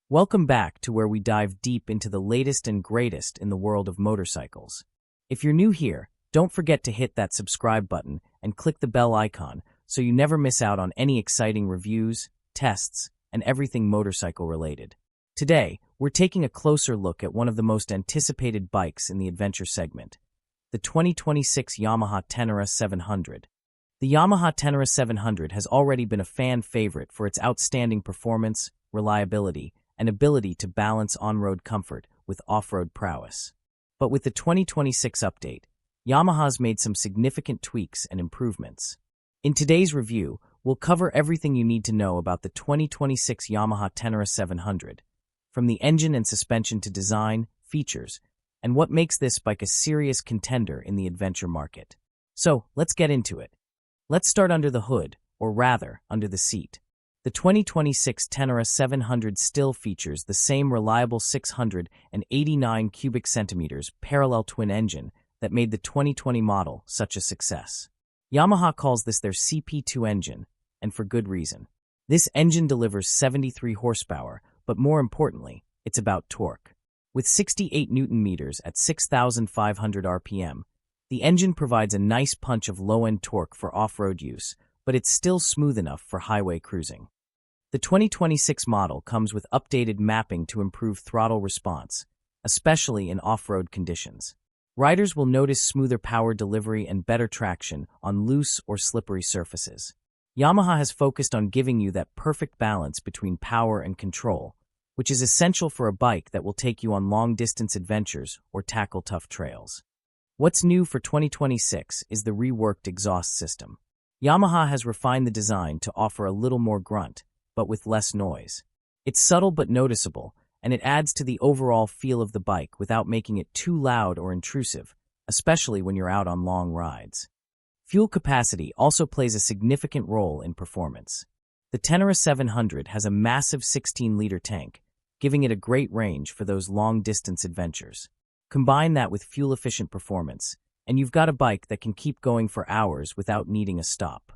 Welcome back to where we dive deep into the latest and greatest in the world of motorcycles. If you're new here, don't forget to hit that subscribe button and click the bell icon so you never miss out on any exciting reviews, tests, and everything motorcycle related. Today, we're taking a closer look at one of the most anticipated bikes in the adventure segment, the 2026 Yamaha Ténéré 700. The Yamaha Ténéré 700 has already been a fan favorite for its outstanding performance, reliability, and ability to balance on-road comfort with off-road prowess. But with the 2026 update, Yamaha's made some significant tweaks and improvements. In today's review, we'll cover everything you need to know about the 2026 Yamaha Ténéré 700, from the engine and suspension to design, features, and what makes this bike a serious contender in the adventure market. So, let's get into it. Let's start under the hood, or rather, under the seat. The 2026 Ténéré 700 still features the same reliable 689 cubic centimeters parallel twin engine that made the 2020 model such a success. Yamaha calls this their CP2 engine, and for good reason. This engine delivers 73 horsepower, but more importantly, it's about torque. With 68 Nm at 6,500 RPM, the engine provides a nice punch of low-end torque for off-road use, but it's still smooth enough for highway cruising. The 2026 model comes with updated mapping to improve throttle response, especially in off-road conditions. Riders will notice smoother power delivery and better traction on loose or slippery surfaces. Yamaha has focused on giving you that perfect balance between power and control, which is essential for a bike that will take you on long-distance adventures or tackle tough trails. What's new for 2026 is the reworked exhaust system. Yamaha has refined the design to offer a little more grunt, but with less noise. It's subtle but noticeable, and it adds to the overall feel of the bike without making it too loud or intrusive, especially when you're out on long rides. Fuel capacity also plays a significant role in performance. The Ténéré 700 has a massive 16-liter tank, giving it a great range for those long-distance adventures. Combine that with fuel-efficient performance, and you've got a bike that can keep going for hours without needing a stop.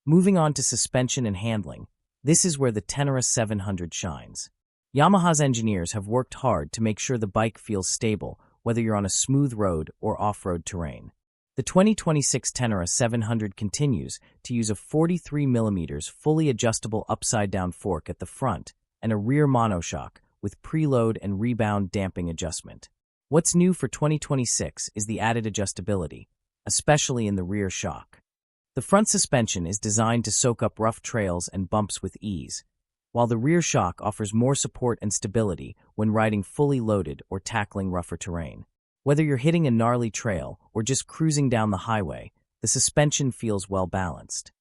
Moving on to suspension and handling, this is where the Ténéré 700 shines. Yamaha's engineers have worked hard to make sure the bike feels stable, whether you're on a smooth road or off-road terrain. The 2026 Ténéré 700 continues to use a 43mm fully adjustable upside-down fork at the front and a rear monoshock with preload and rebound damping adjustment. What's new for 2026 is the added adjustability, especially in the rear shock. The front suspension is designed to soak up rough trails and bumps with ease, while the rear shock offers more support and stability when riding fully loaded or tackling rougher terrain. Whether you're hitting a gnarly trail or just cruising down the highway, the suspension feels well balanced.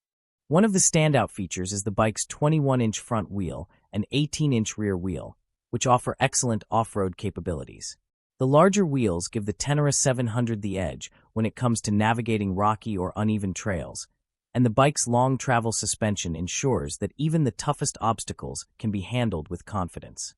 One of the standout features is the bike's 21-inch front wheel and 18-inch rear wheel, which offer excellent off-road capabilities. The larger wheels give the Ténéré 700 the edge when it comes to navigating rocky or uneven trails, and the bike's long travel suspension ensures that even the toughest obstacles can be handled with confidence.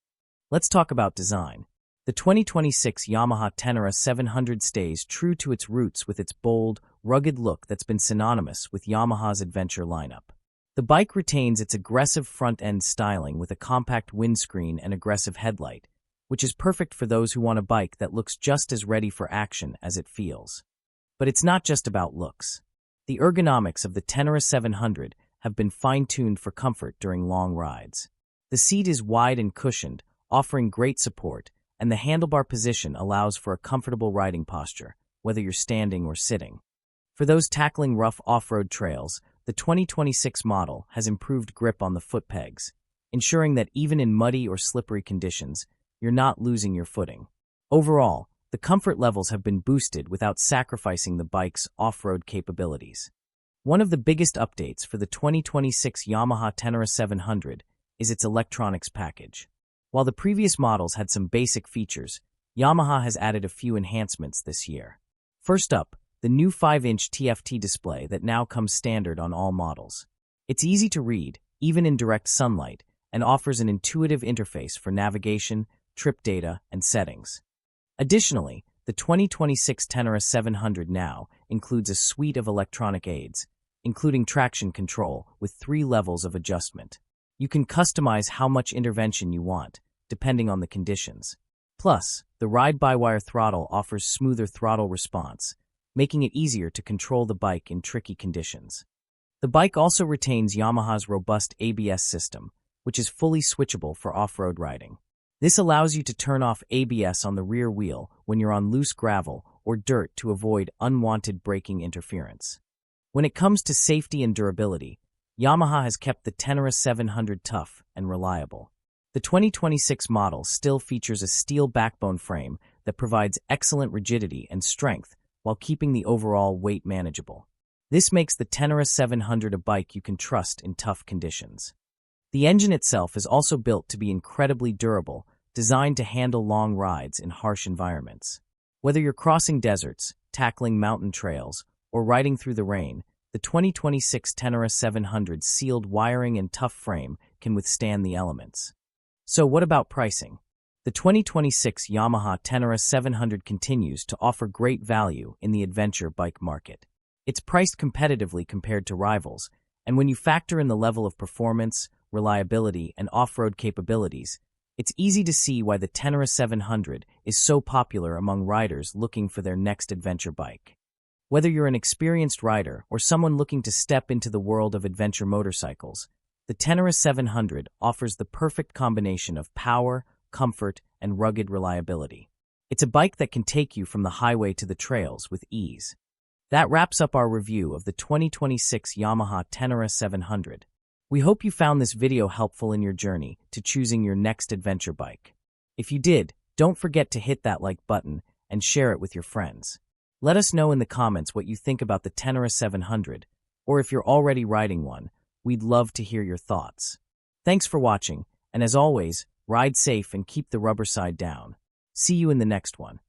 Let's talk about design. The 2026 Yamaha Ténéré 700 stays true to its roots with its bold, rugged look that's been synonymous with Yamaha's adventure lineup. The bike retains its aggressive front-end styling with a compact windscreen and aggressive headlight, which is perfect for those who want a bike that looks just as ready for action as it feels. But it's not just about looks. The ergonomics of the Ténéré 700 have been fine-tuned for comfort during long rides. The seat is wide and cushioned, offering great support, and the handlebar position allows for a comfortable riding posture, whether you're standing or sitting. For those tackling rough off-road trails, the 2026 model has improved grip on the foot pegs, ensuring that even in muddy or slippery conditions, you're not losing your footing. Overall, the comfort levels have been boosted without sacrificing the bike's off-road capabilities. One of the biggest updates for the 2026 Yamaha Ténéré 700 is its electronics package. While the previous models had some basic features, Yamaha has added a few enhancements this year. First up, the new 5-inch TFT display that now comes standard on all models. It's easy to read, even in direct sunlight, and offers an intuitive interface for navigation, trip data, and settings. Additionally, the 2026 Ténéré 700 now includes a suite of electronic aids, including traction control with 3 levels of adjustment. You can customize how much intervention you want, depending on the conditions. Plus, the ride-by-wire throttle offers smoother throttle response, making it easier to control the bike in tricky conditions. The bike also retains Yamaha's robust ABS system, which is fully switchable for off-road riding. This allows you to turn off ABS on the rear wheel when you're on loose gravel or dirt to avoid unwanted braking interference. When it comes to safety and durability, Yamaha has kept the Ténéré 700 tough and reliable. The 2026 model still features a steel backbone frame that provides excellent rigidity and strength while keeping the overall weight manageable. This makes the Ténéré 700 a bike you can trust in tough conditions. The engine itself is also built to be incredibly durable, designed to handle long rides in harsh environments. Whether you're crossing deserts, tackling mountain trails, or riding through the rain, the 2026 Ténéré 700's sealed wiring and tough frame can withstand the elements. So what about pricing? The 2026 Yamaha Ténéré 700 continues to offer great value in the adventure bike market. It's priced competitively compared to rivals, and when you factor in the level of performance, reliability, and off-road capabilities, it's easy to see why the Ténéré 700 is so popular among riders looking for their next adventure bike. Whether you're an experienced rider or someone looking to step into the world of adventure motorcycles, the Ténéré 700 offers the perfect combination of power, comfort, and rugged reliability. It's a bike that can take you from the highway to the trails with ease. That wraps up our review of the 2026 Yamaha Ténéré 700. We hope you found this video helpful in your journey to choosing your next adventure bike. If you did, don't forget to hit that like button and share it with your friends. Let us know in the comments what you think about the Ténéré 700, or if you're already riding one, we'd love to hear your thoughts. Thanks for watching, and as always, ride safe and keep the rubber side down. See you in the next one.